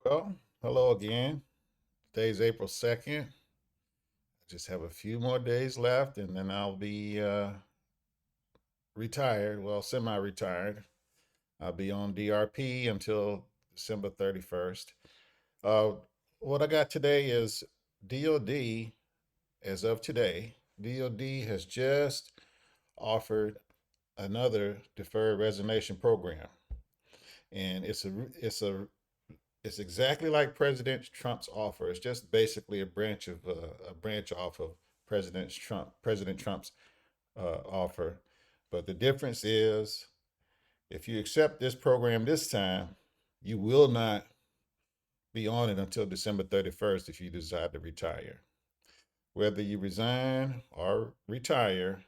Well, hello again. Today's April 2nd. I just have a few more days left and then I'll be retired. Well, semi retired. I'll be on DRP until December 31st. Uh, what I got today is DOD, as of today, DOD has just offered another deferred resignation program. And it's exactly like President Trump's offer. It's just basically a branch off of President Trump's offer. But the difference is, if you accept this program this time, you will not be on it until December 31st if you decide to retire. Whether you resign or retire,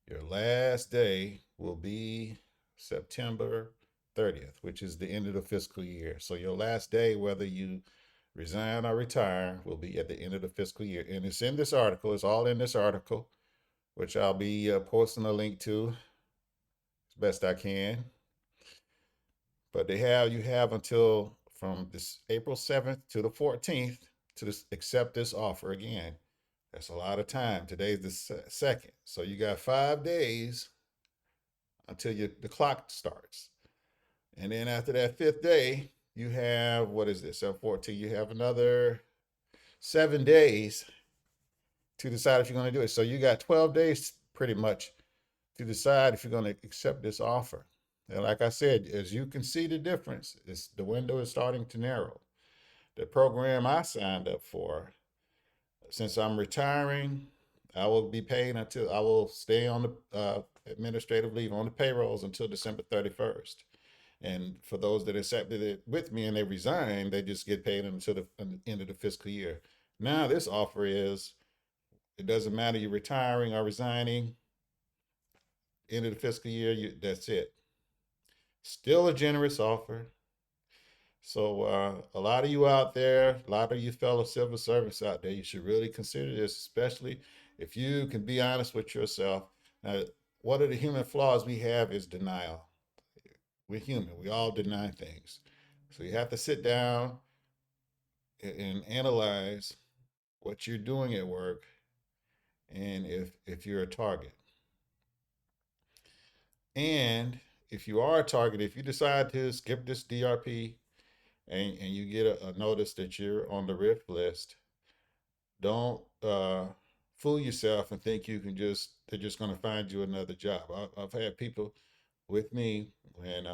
your last day will be September 30th, which is the end of the fiscal year. So your last day, whether you resign or retire, will be at the end of the fiscal year. And it's in this article, it's all in this article, which I'll be posting a link to as best I can. But you have until from this April 7th to the 14th to accept this offer again. That's a lot of time. Today's the second. So you got 5 days until the clock starts. And then after that fifth day, you have, what is this, 14? You have another 7 days to decide if you're going to do it. So you got 12 days pretty much to decide if you're going to accept this offer. And like I said, as you can see the difference, the window is starting to narrow. The program I signed up for, since I'm retiring, I will be paid until I will stay on the administrative leave on the payrolls until December 31st. And for those that accepted it with me and they resign, they just get paid until the end of the fiscal year. Now, this offer is it doesn't matter you're retiring or resigning, end of the fiscal year, that's it. Still a generous offer. So, a lot of you out there, a lot of you fellow civil servants out there, you should really consider this, especially if you can be honest with yourself. Now, one of the human flaws we have is denial. We're human. We all deny things. So you have to sit down and analyze what you're doing at work and if you're a target. And if you are a target, if you decide to skip this DRP and you get a notice that you're on the RIF list, don't fool yourself and think they're just going to find you another job. I've had people with me when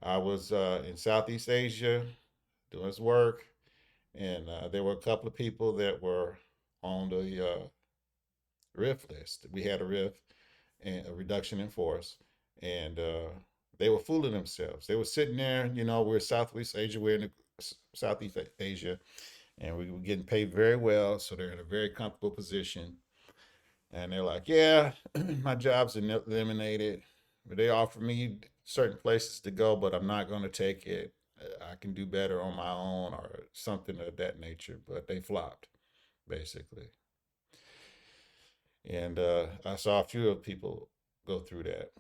I was in Southeast Asia doing this work, and there were a couple of people that were on the RIF list. We had a RIF and a reduction in force, and they were fooling themselves. They were sitting there, we're Southeast Asia, we're in Southeast Asia, and we were getting paid very well, so they're in a very comfortable position. And they're like, "Yeah, my job's eliminated. They offer me certain places to go, but I'm not going to take it. I can do better on my own or something of that nature." But they flopped, basically. And I saw a few of people go through that.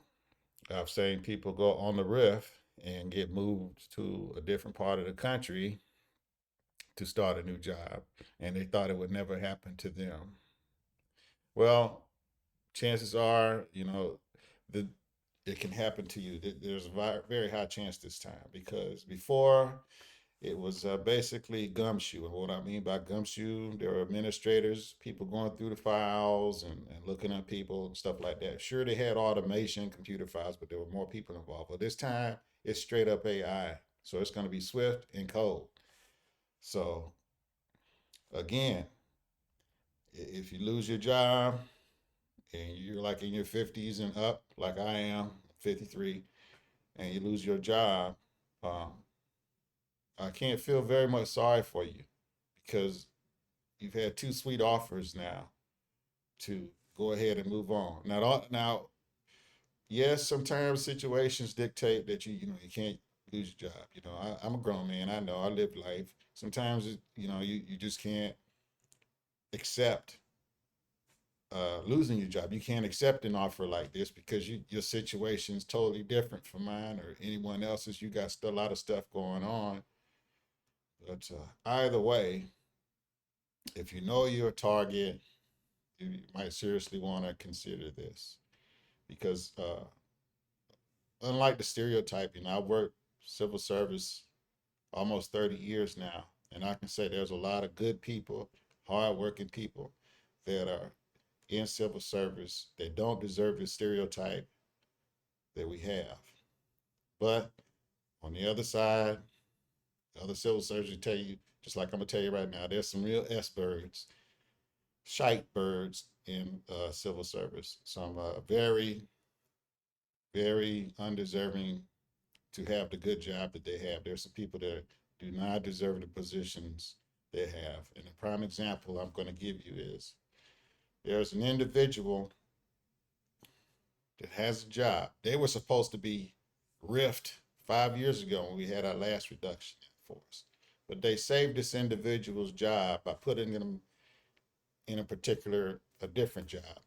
I've seen people go on the RIF and get moved to a different part of the country to start a new job, and they thought it would never happen to them. Well, chances are, the it can happen to you. There's a very high chance this time because before it was basically gumshoe. And what I mean by gumshoe, there were administrators, people going through the files and looking at people and stuff like that. Sure, they had automation, computer files, but there were more people involved. But this time, it's straight up AI. So it's going to be swift and cold. So again, if you lose your job and you're like in your 50s and up, like I am, 53, and you lose your job, um, I can't feel very much sorry for you because you've had two sweet offers now to go ahead and move on. Now, yes, sometimes situations dictate that you can't lose your job. I'm a grown man. I know I live life. Sometimes you just can't accept losing your job. You can't accept an offer like this because your situation is totally different from mine or anyone else's. You got a lot of stuff going on, But either way, if you know you're a target, you might seriously want to consider this because unlike the stereotyping, I worked civil service almost 30 years now, and I can say there's a lot of good people, hardworking people that are in civil service that don't deserve the stereotype that we have. But on the other side, the other civil servants will tell you, just like I'm gonna tell you right now, there's some real S birds, shite birds in civil service. Some very, very undeserving to have the good job that they have. There's some people that do not deserve the positions they have. And a prime example I'm going to give you is there's an individual that has a job. They were supposed to be rift 5 years ago when we had our last reduction in force. But they saved this individual's job by putting them in a different job,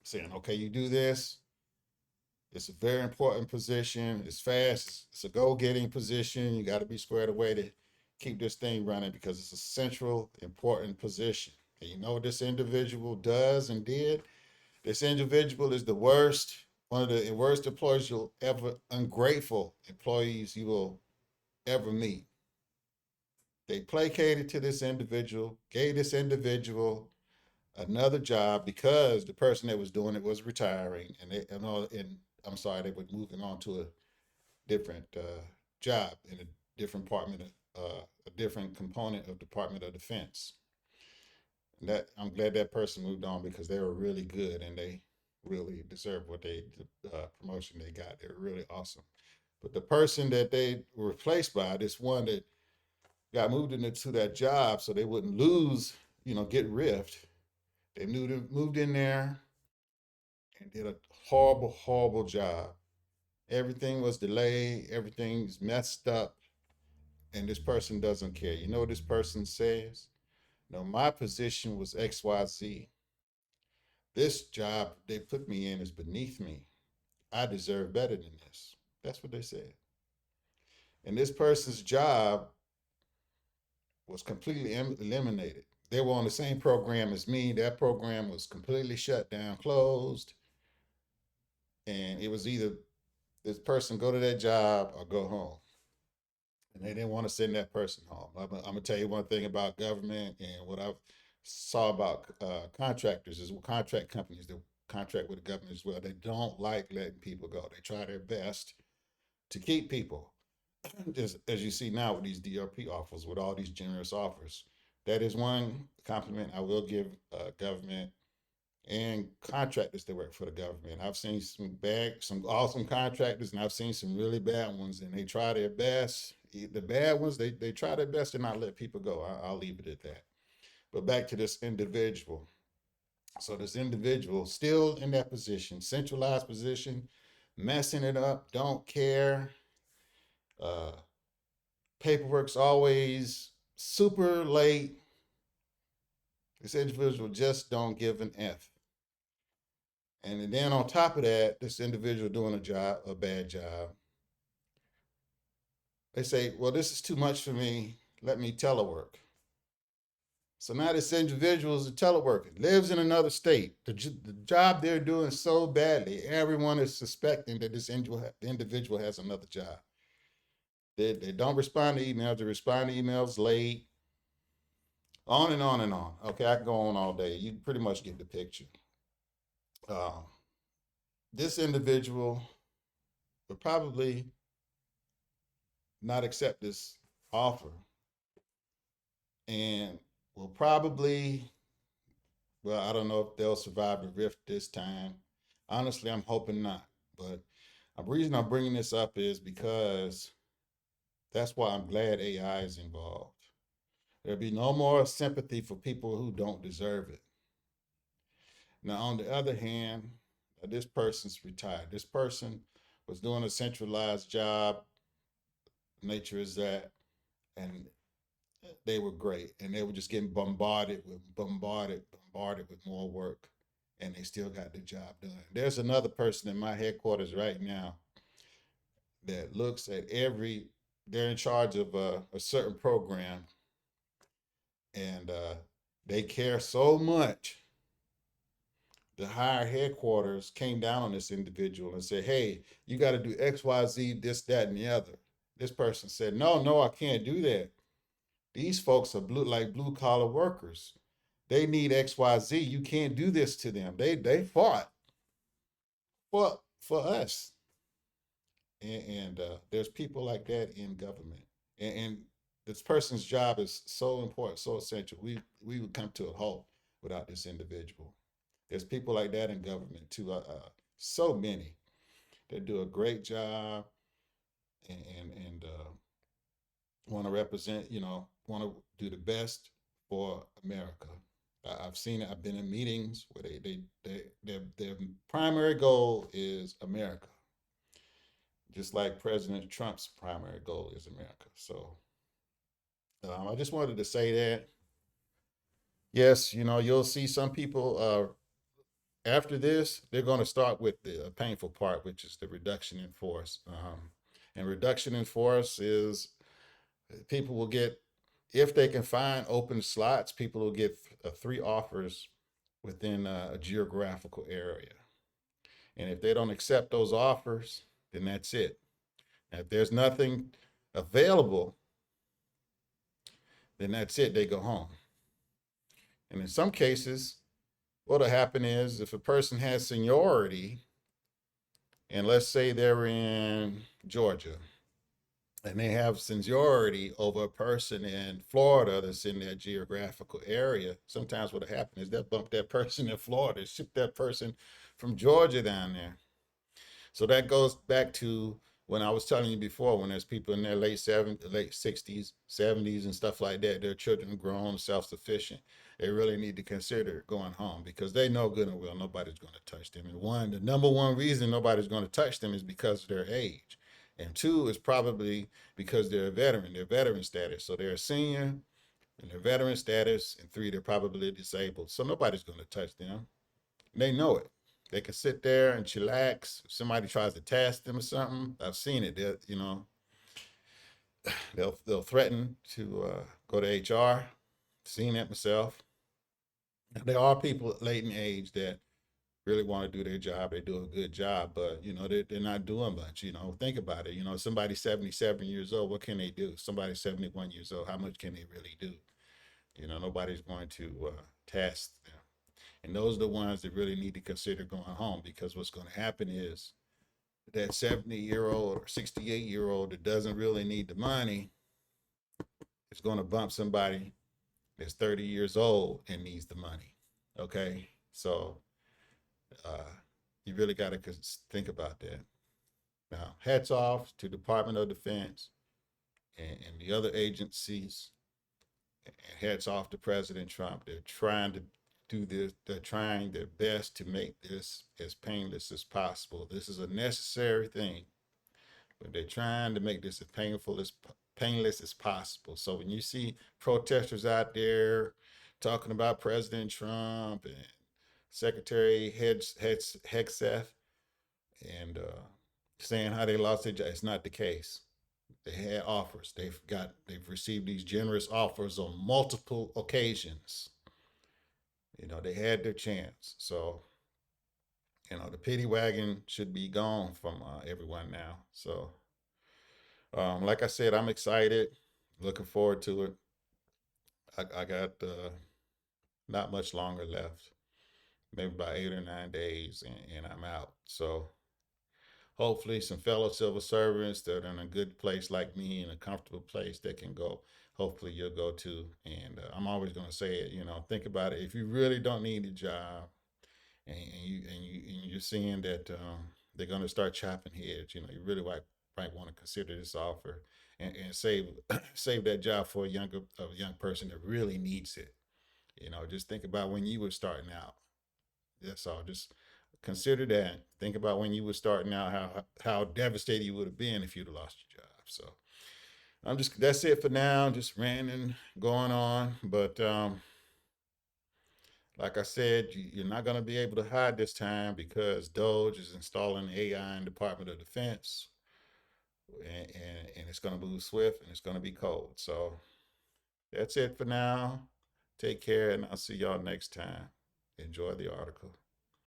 saying, okay, you do this, it's a very important position. It's fast. It's a goal-getting position. You got to be squared away to keep this thing running because it's a central, important position. And you know what this individual does and did? This individual is the worst, one of the worst employees you'll ever, ungrateful employees you will ever meet. They placated to this individual, gave this individual another job because the person that was doing it was retiring, and I'm sorry, they were moving on to a different job in a different department, a different component of Department of Defense. And that I'm glad that person moved on because they were really good and they really deserved what the promotion they got. They were really awesome. But the person that they were replaced by, this one that got moved into that job so they wouldn't lose, get rift. They moved in there and did a horrible, horrible job. Everything was delayed, everything's messed up, and this person doesn't care. You know what this person says? No, my position was XYZ. This job they put me in is beneath me. I deserve better than this. That's what they said. And this person's job was completely eliminated. They were on the same program as me. That program was completely shut down, closed, and it was either this person go to that job or go home. And they didn't want to send that person home. Gonna tell you one thing about government and what I saw about contractors is contract companies that contract with the government as well. They don't like letting people go. They try their best to keep people. As you see now with these DRP offers, with all these generous offers, that is one compliment I will give government and contractors that work for the government. I've seen some awesome contractors, and I've seen some really bad ones, and they try their best. The bad ones, they try their best to not let people go. I'll leave it at that. But back to this individual. So this individual still in that position, centralized position, messing it up, don't care. Uh, Paperwork's always super late. This individual just don't give an F. And then on top of that, this individual doing a bad job. They say, well, this is too much for me. Let me telework. So now this individual is a teleworker, lives in another state. The job they're doing so badly, everyone is suspecting that this individual has another job. They don't respond to emails. They respond to emails late, on and on and on. Okay, I can go on all day. You pretty much get the picture. Uh, this individual would probably not accept this offer and will probably, well, I don't know if they'll survive the rift this time. Honestly, I'm hoping not. But the reason I'm bringing this up is because that's why I'm glad AI is involved. There'll be no more sympathy for people who don't deserve it. Now, on the other hand, this person's retired. This person was doing a centralized job. Nature is that, and they were great, and they were just getting bombarded with more work, and they still got the job done. There's another person in my headquarters right now that looks at every they're in charge of a certain program, and they care so much. The higher headquarters came down on this individual and said, "Hey, you got to do X, Y, Z, this, that, and the other." This person said, "No, no, I can't do that. These folks are blue collar workers. They need X, Y, Z. You can't do this to them. They fought for us." And there's people like that in government, and this person's job is so important, so essential. We would come to a halt without this individual. There's people like that in government too. So many that do a great job and want to represent, want to do the best for America. I've seen it. I've been in meetings where their primary goal is America, just like President Trump's primary goal is America. So I just wanted to say that. Yes, you'll see some people after this, they're going to start with the painful part, which is the reduction in force. And reduction in force is people will get, if they can find open slots, people will get three offers within a geographical area. And if they don't accept those offers, then that's it. And if there's nothing available, then that's it. They go home. And in some cases, what'll happen is if a person has seniority, and let's say they're in Georgia, and they have seniority over a person in Florida that's in their geographical area, sometimes what'll happen is they'll bump that person in Florida, ship that person from Georgia down there. So that goes back to when I was telling you before, when there's people in their late 60s, 70s, and stuff like that, their children grown, self-sufficient. They really need to consider going home because they know good and well nobody's going to touch them. And the number one reason nobody's going to touch them is because of their age. And two is probably because they're a veteran, their veteran status. So they're a senior and their veteran status, and three, they're probably disabled. So nobody's going to touch them. They know it. They can sit there and chillax. If somebody tries to task them or something, I've seen it. They'll threaten to go to HR. Seen that myself. There are people late in age that really want to do their job. They do a good job, but they're not doing much. Think about it. Somebody 77 years old, what can they do? Somebody 71 years old, how much can they really do? Nobody's going to task them. And those are the ones that really need to consider going home because what's going to happen is that 70-year-old or 68-year-old that doesn't really need the money is going to bump somebody that's 30 years old and needs the money. Okay. So uh, you really got to think about that. Now, hats off to Department of Defense and the other agencies. And hats off to President Trump. They're trying to do this. They're trying their best to make this as painless as possible. This is a necessary thing, but they're trying to make this as painless as possible. So when you see protesters out there talking about President Trump and Secretary Hegseth and saying how they lost their job, it's not the case. They had offers. They've received these generous offers on multiple occasions. They had their chance. So the pity wagon should be gone from everyone now. So like I said, I'm excited, looking forward to it. I got not much longer left, maybe about 8 or 9 days, and I'm out. So hopefully, some fellow civil servants that are in a good place like me, in a comfortable place that can go. Hopefully, you'll go too. And I'm always going to say it. Think about it. If you really don't need a job, and you're seeing that they're going to start chopping heads, you really might want to consider this offer and save save that job for a young person that really needs it. Just think about when you were starting out. That's all. Just consider that. Think about when you were starting out, how devastated you would have been if you'd have lost your job. So that's it for now. Just ranting, going on. But like I said, you're not going to be able to hide this time because Doge is installing AI in Department of Defense. and it's going to move swift and it's going to be cold. So that's it for now. Take care, and I'll see y'all next time. Enjoy the article.